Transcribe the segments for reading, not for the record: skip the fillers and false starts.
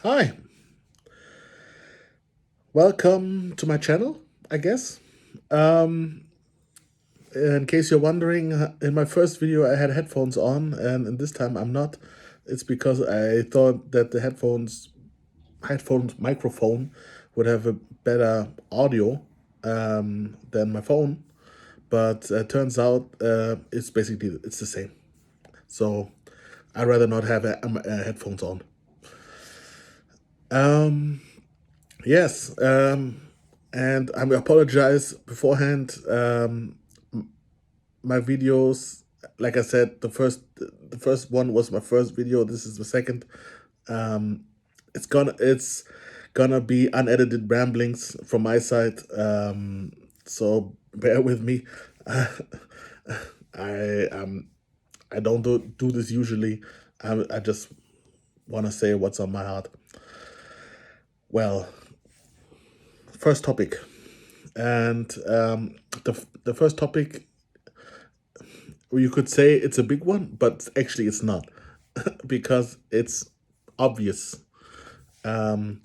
Hi, welcome to my channel, I guess. Um, in case you're wondering, in my first video I had headphones on, and in this time I'm not. It's because I thought that the headphones microphone would have a better audio than my phone, but turns out it's the same. So I'd rather not have headphones on. Um, yes, and I apologize beforehand. My videos, like I said, the first one was my first video. This is the second. Um, it's gonna be unedited ramblings from my side. So bear with me. I I don't do this usually. I just want to say what's on my heart. Well, first topic, and the first topic, you could say it's a big one, but actually it's not, because it's obvious. Um,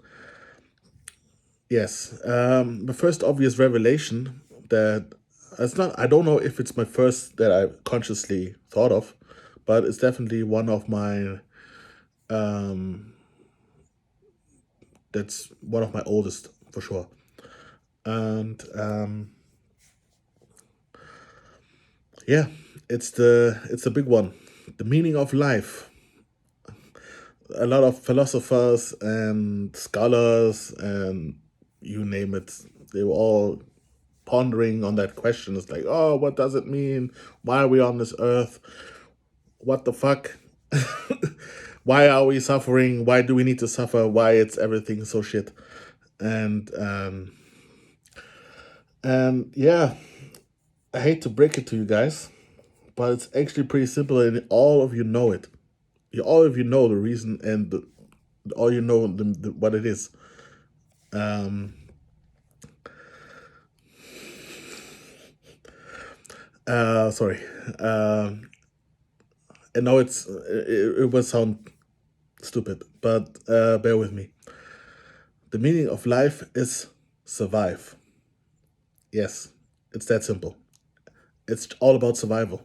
yes, the first obvious revelation that it's not. I don't know if it's my first that I consciously thought of, but it's definitely one of my. Um, that's one of my oldest for sure, and yeah, it's a big one. The meaning of life. A lot of philosophers and scholars and you name it, they were all pondering on that question. It's like, oh, what does it mean? Why are we on this earth? What the fuck? Why are we suffering? Why do we need to suffer? Why it's everything so shit? And yeah, I hate to break it to you guys, but it's actually pretty simple, and all of you know it. All of you know the reason, and all you know what it is. Um, Sorry. I know it will sound stupid, but bear with me. The meaning of life is survive. Yes, it's that simple. It's all about survival.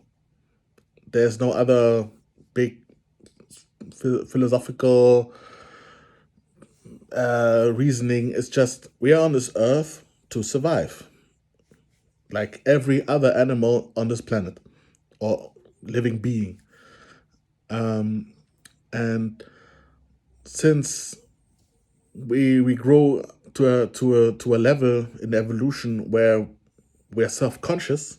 There's no other big philosophical reasoning. It's just we are on this earth to survive, like every other animal on this planet or living being. And since we grow to a level in evolution where we are self-conscious,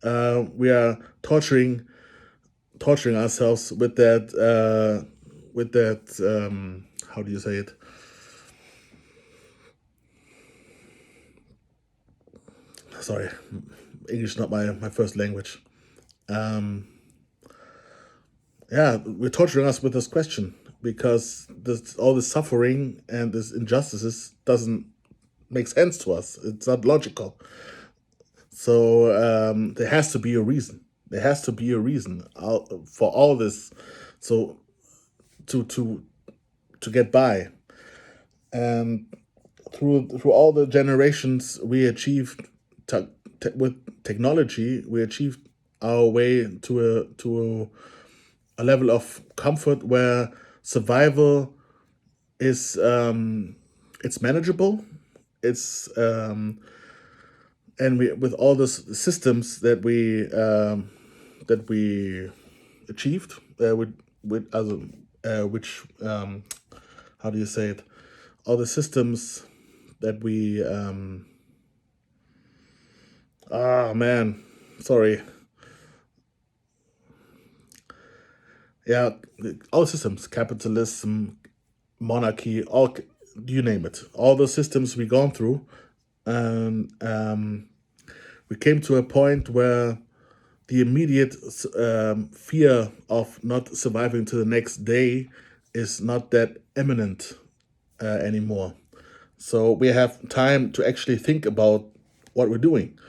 we are torturing ourselves with that how do you say it, sorry, English is not my first language. Yeah, we're torturing us with this question because all this suffering and this injustices doesn't make sense to us. It's not logical. So there has to be a reason. There has to be a reason for all this. So to to get by, and through all the generations, we achieved with technology. We achieved our way to a level of comfort where survival is it's manageable. It's and we with all the systems that we achieved with other which how do you say it, all the systems that we man, sorry, yeah, all systems, capitalism, monarchy, all, you name it, all the systems we gone through, and we came to a point where the immediate fear of not surviving to the next day is not that imminent anymore. So we have time to actually think about what we're doing.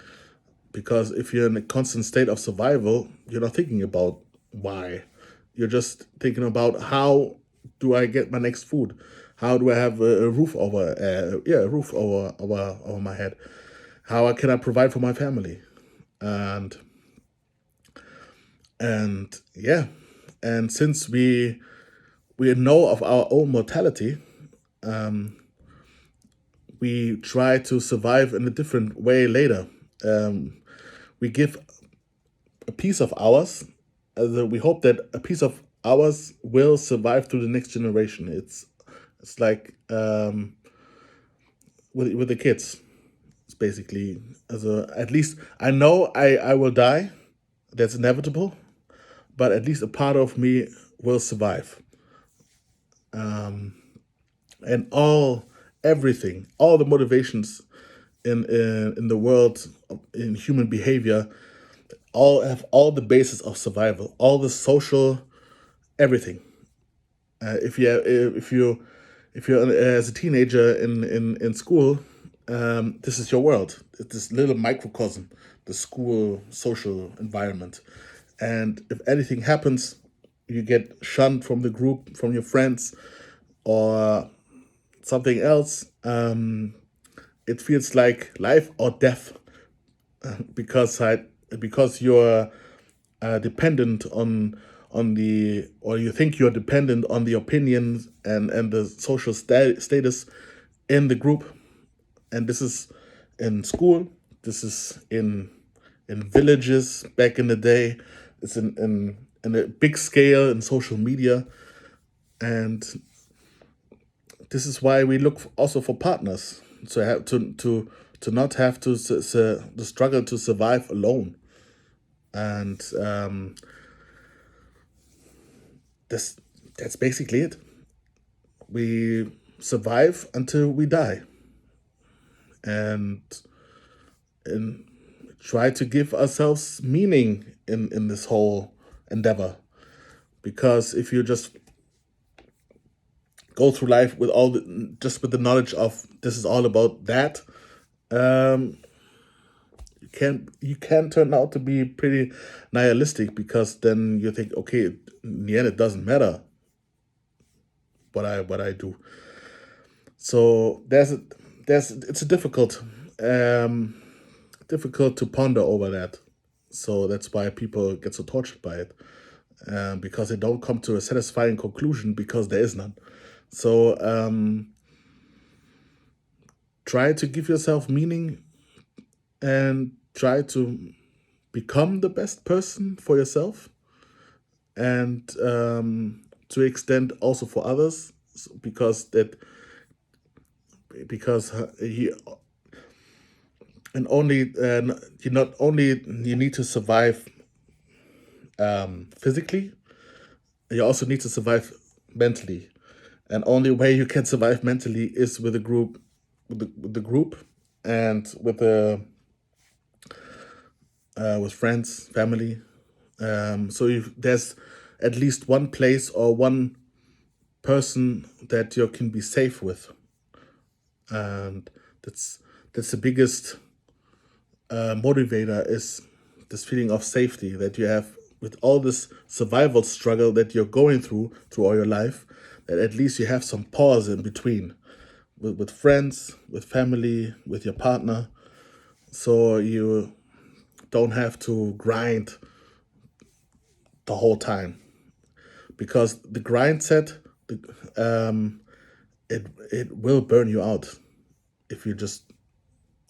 Because if you're in a constant state of survival, you're not thinking about why. You're just thinking about how do I get my next food? How do I have a roof over, a roof over my head? How can I provide for my family? And yeah, and since we know of our own mortality, we try to survive in a different way later. We give a piece of ours. We hope that a piece of ours will survive through the next generation. It's like with the kids. It's basically at least I know I will die. That's inevitable, but at least a part of me will survive. And everything, all the motivations in the world, in human behavior, all have all the basis of survival, all the social, everything. If you're as a teenager in school, this is your world. It's this little microcosm, the school social environment. And if anything happens, you get shunned from the group, from your friends, or something else. It feels like life or death, because you're dependent on the, or you think you're dependent on the opinions and the social status in the group. And this is in school, this is in villages back in the day, it's in a big scale in social media. And this is why we look also for partners, to have to not have to struggle to survive alone. And this that's basically it. We survive until we die, and and try to give ourselves meaning in this whole endeavor. Because if you just go through life with just with the knowledge of this is all about that, um, you can turn out to be pretty nihilistic, because then you think, okay, in the end it doesn't matter what I do. So it's a difficult to ponder over that. So that's why people get so tortured by it, because they don't come to a satisfying conclusion, because there is none. So try to give yourself meaning, and try to become the best person for yourself, and to extend also for others, because you and only you not only you need to survive physically, you also need to survive mentally. And only way you can survive mentally is with a group, with the group, and with friends, family. So if there's at least one place or one person that you can be safe with, and that's the biggest motivator, is this feeling of safety that you have with all this survival struggle that you're going through all your life. That at least you have some pause in between, with friends, with family, with your partner, so you don't have to grind the whole time. Because the grind set, it will burn you out if you just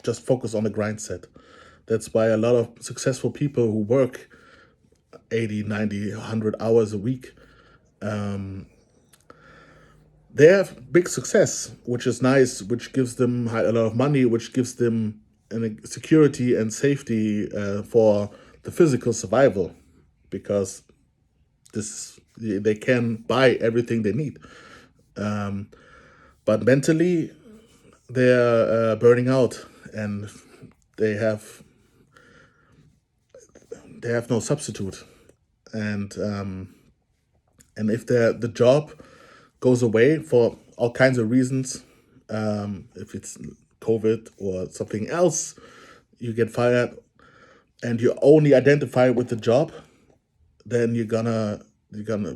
focus on the grind set. That's why a lot of successful people who work 80, 90, 100 hours a week, they have big success, which is nice, which gives them a lot of money, which gives them security and safety for the physical survival, because they can buy everything they need. But mentally, they're burning out, and they have no substitute. And if the job goes away for all kinds of reasons, if it's COVID or something else, you get fired, and you only identify with the job, then you're gonna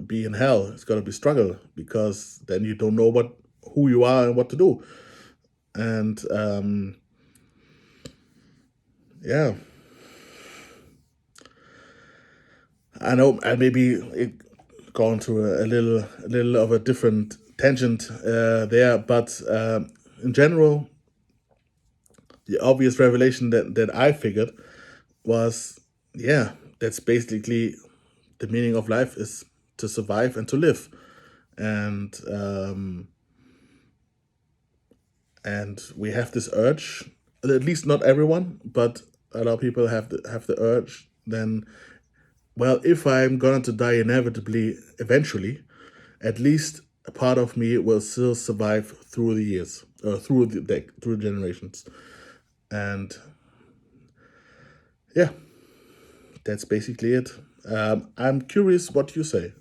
be in hell. It's gonna be struggle, because then you don't know who you are and what to do. And yeah, I know I maybe gone to a little of a different tangent there, but in general, the obvious revelation that I figured was, yeah, that's basically the meaning of life is to survive and to live, and we have this urge. At least not everyone, but a lot of people have the urge. Then, well, if I'm going to die inevitably eventually, at least a part of me will still survive through the years, or through the generations, and yeah, that's basically it. I'm curious what you say.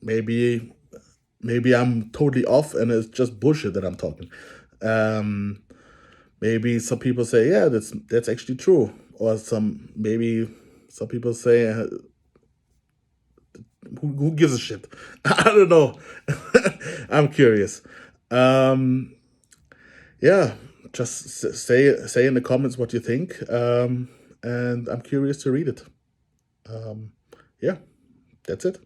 Maybe maybe I'm totally off and it's just bullshit that I'm talking. Um, Maybe some people say, yeah, that's actually true, or maybe some people say, who gives a shit? I don't know. I'm curious. Um, yeah, just say in the comments what you think, and I'm curious to read it. Yeah, that's it.